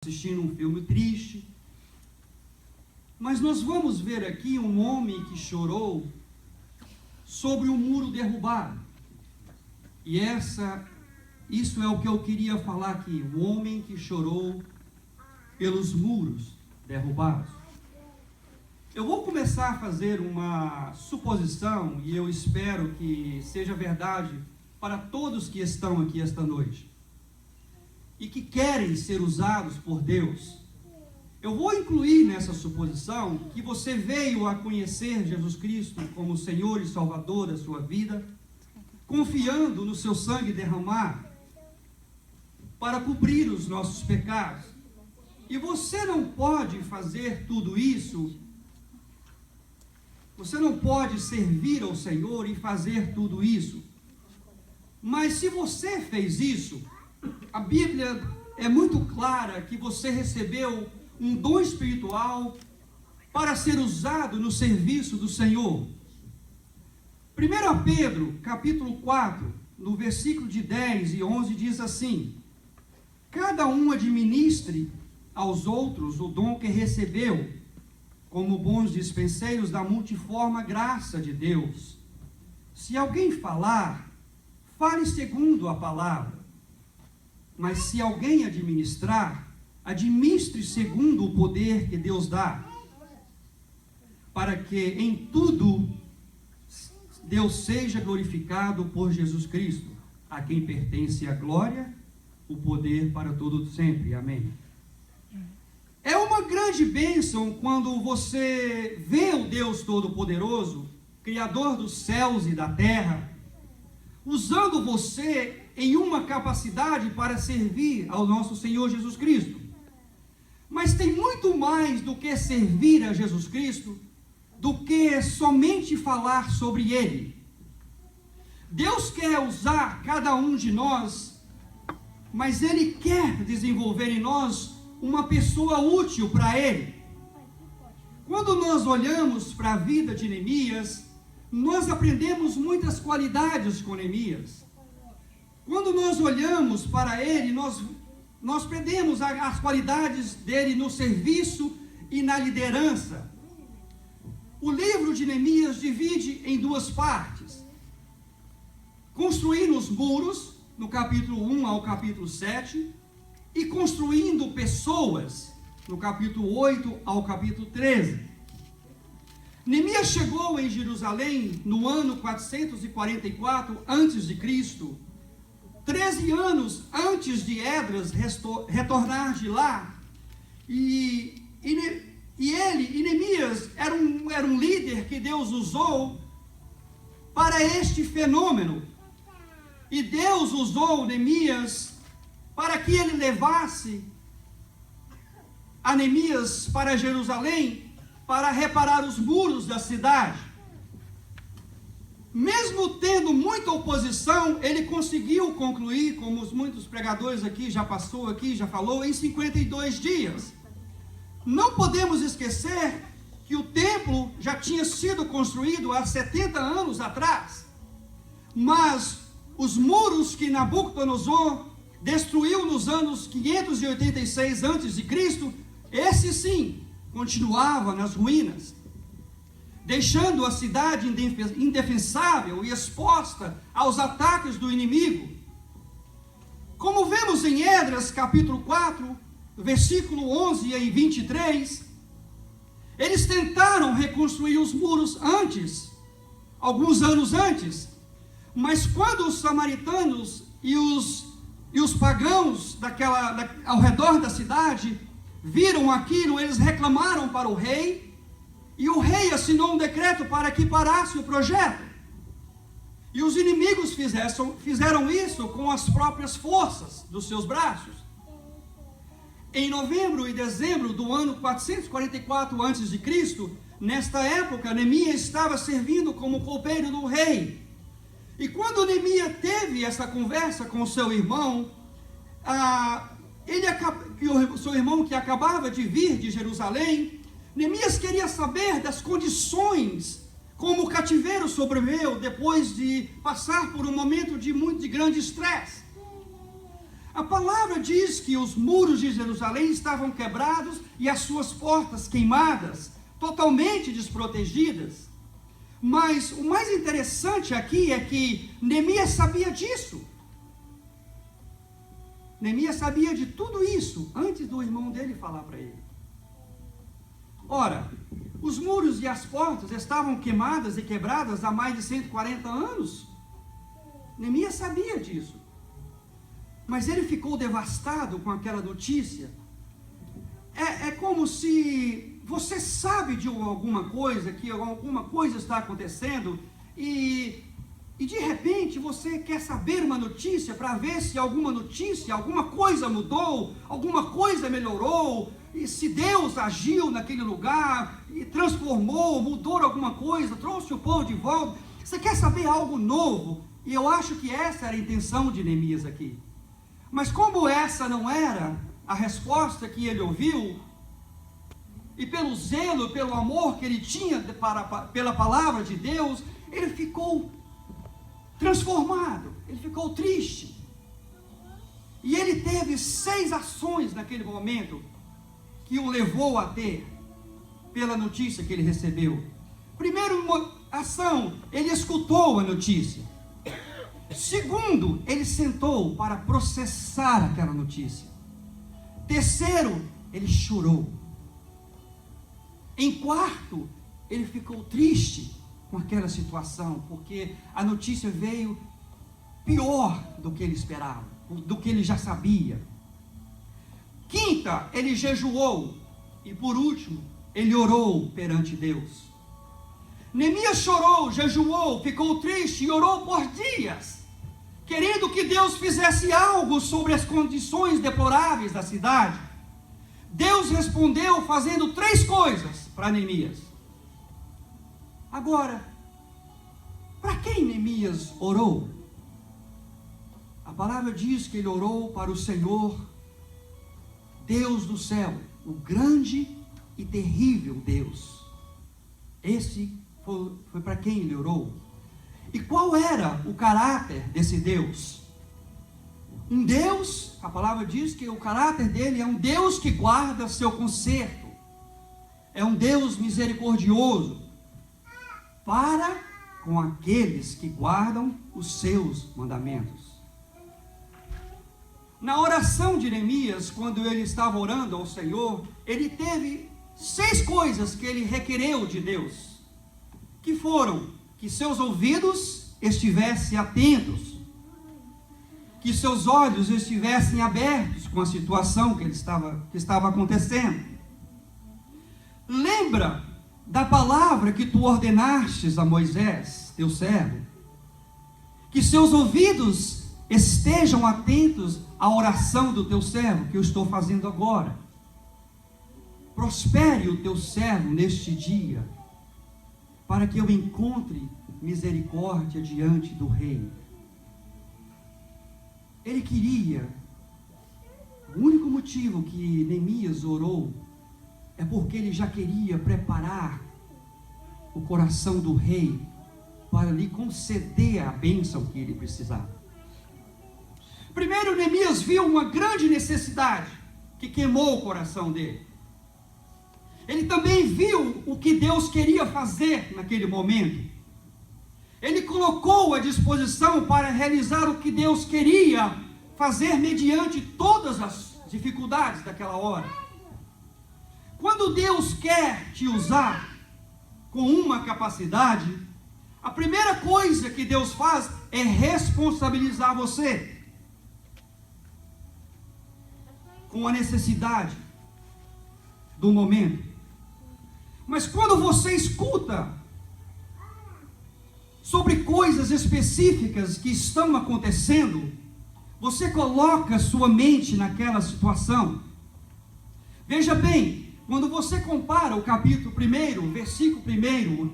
assistindo um filme triste. Mas nós vamos ver aqui um homem que chorou sobre um muro derrubado. E isso é o que eu queria falar aqui. Um homem que chorou pelos muros derrubados. Eu vou começar a fazer uma suposição, e eu espero que seja verdade para todos que estão aqui esta noite e que querem ser usados por Deus. Eu vou incluir nessa suposição que você veio a conhecer Jesus Cristo como Senhor e Salvador da sua vida, confiando no seu sangue derramado para cobrir os nossos pecados. E você não pode fazer tudo isso, você não pode servir ao Senhor e fazer tudo isso. Mas se você fez isso, a Bíblia é muito clara que você recebeu um dom espiritual para ser usado no serviço do Senhor. 1 Pedro, capítulo 4, no versículo de 10 e 11, diz assim: cada um administre aos outros o dom que recebeu, como bons dispenseiros da multiforme graça de Deus. Se alguém falar, fale segundo a palavra. Mas se alguém administrar, administre segundo o poder que Deus dá, para que em tudo Deus seja glorificado por Jesus Cristo, a quem pertence a glória, o poder para todo sempre. Amém. É uma grande bênção quando você vê o Deus Todo-Poderoso, Criador dos céus e da terra, usando você em uma capacidade para servir ao nosso Senhor Jesus Cristo. Mas tem muito mais do que servir a Jesus Cristo, do que somente falar sobre Ele. Deus quer usar cada um de nós, mas Ele quer desenvolver em nós uma pessoa útil para Ele. Quando nós olhamos para a vida de Neemias, nós aprendemos muitas qualidades com Neemias. Quando nós olhamos para ele, nós aprendemos as qualidades dele no serviço e na liderança. O livro de Neemias divide em duas partes: construindo os muros, no capítulo 1 ao capítulo 7, e construindo pessoas, no capítulo 8 ao capítulo 13. Neemias chegou em Jerusalém no ano 444 a.C., 13 anos antes de Esdras retornar de lá. E Neemias era um líder que Deus usou para este fenômeno. E Deus usou Neemias para que ele levasse a Neemias para Jerusalém para reparar os muros da cidade. Mesmo tendo muita oposição, ele conseguiu concluir, como muitos pregadores aqui já passou aqui, já falou, em 52 dias. Não podemos esquecer que o templo já tinha sido construído há 70 anos atrás. Mas os muros que Nabucodonosor destruiu nos anos 586 a.C., esse sim, continuava nas ruínas, deixando a cidade indefensável e exposta aos ataques do inimigo. Como vemos em Esdras capítulo 4, versículo 11 e 23, eles tentaram reconstruir os muros alguns anos antes, mas quando os samaritanos e os pagãos ao redor da cidade viram aquilo, eles reclamaram para o rei, e o rei assinou um decreto para que parasse o projeto. E os inimigos fizeram isso com as próprias forças dos seus braços. Em novembro e dezembro do ano 444 a.C., nesta época, Neemias estava servindo como copeiro do rei. E quando Neemias teve essa conversa com seu irmão, seu irmão que acabava de vir de Jerusalém, Neemias queria saber das condições como o cativeiro sobreviveu depois de passar por um momento de grande estresse. A palavra diz que os muros de Jerusalém estavam quebrados e as suas portas queimadas, totalmente desprotegidas. Mas o mais interessante aqui é que Neemias sabia disso. Neemias sabia de tudo isso antes do irmão dele falar para ele. Ora, os muros e as portas estavam queimadas e quebradas há mais de 140 anos. Neemias sabia disso. Mas ele ficou devastado com aquela notícia. É como se você sabe de alguma coisa, que alguma coisa está acontecendo, e de repente você quer saber uma notícia para ver se alguma coisa mudou, alguma coisa melhorou, e se Deus agiu naquele lugar, e transformou, mudou alguma coisa, trouxe o povo de volta. Você quer saber algo novo, e eu acho que essa era a intenção de Neemias aqui. Mas como essa não era a resposta que ele ouviu, e pelo zelo, pelo amor que ele tinha pela palavra de Deus, ele ficou transformado, ele ficou triste. E ele teve 6 ações naquele momento que o levou a ter, pela notícia que ele recebeu. Primeiro, uma ação, ele escutou a notícia. Segundo, ele sentou para processar aquela notícia. Terceiro, ele chorou. Em quarto, ele ficou triste com aquela situação, porque a notícia veio pior do que ele esperava, do que ele já sabia. Quinta, ele jejuou. E por último, ele orou perante Deus. Neemias chorou, jejuou, ficou triste e orou por dias, querendo que Deus fizesse algo sobre as condições deploráveis da cidade. Deus respondeu fazendo 3 coisas para Neemias. Agora, para quem Neemias orou? A palavra diz que ele orou para o Senhor, Deus do céu, o grande e terrível Deus. Esse foi para quem ele orou. E qual era o caráter desse Deus? Um Deus, a palavra diz que o caráter dele é um Deus que guarda seu conserto. É um Deus misericordioso para com aqueles que guardam os seus mandamentos. Na oração de Neemias, quando ele estava orando ao Senhor, ele teve 6 coisas que ele requereu de Deus, que foram que seus ouvidos estivessem atentos, que seus olhos estivessem abertos com a situação que estava acontecendo. Lembra da palavra que tu ordenastes a Moisés, teu servo, que seus ouvidos estejam atentos à oração do teu servo, que eu estou fazendo agora. Prospere o teu servo neste dia, para que eu encontre misericórdia diante do rei. Ele queria, o único motivo que Neemias orou, é porque ele já queria preparar o coração do rei, para lhe conceder a bênção que ele precisava. Primeiro, Neemias viu uma grande necessidade, que queimou o coração dele. Ele também viu o que Deus queria fazer naquele momento. Ele colocou à disposição para realizar o que Deus queria fazer mediante todas as dificuldades daquela hora. Quando Deus quer te usar com uma capacidade, a primeira coisa que Deus faz é responsabilizar você com a necessidade do momento. Mas quando você escuta sobre coisas específicas que estão acontecendo, você coloca sua mente naquela situação. Veja bem, quando você compara o capítulo 1, versículo 1,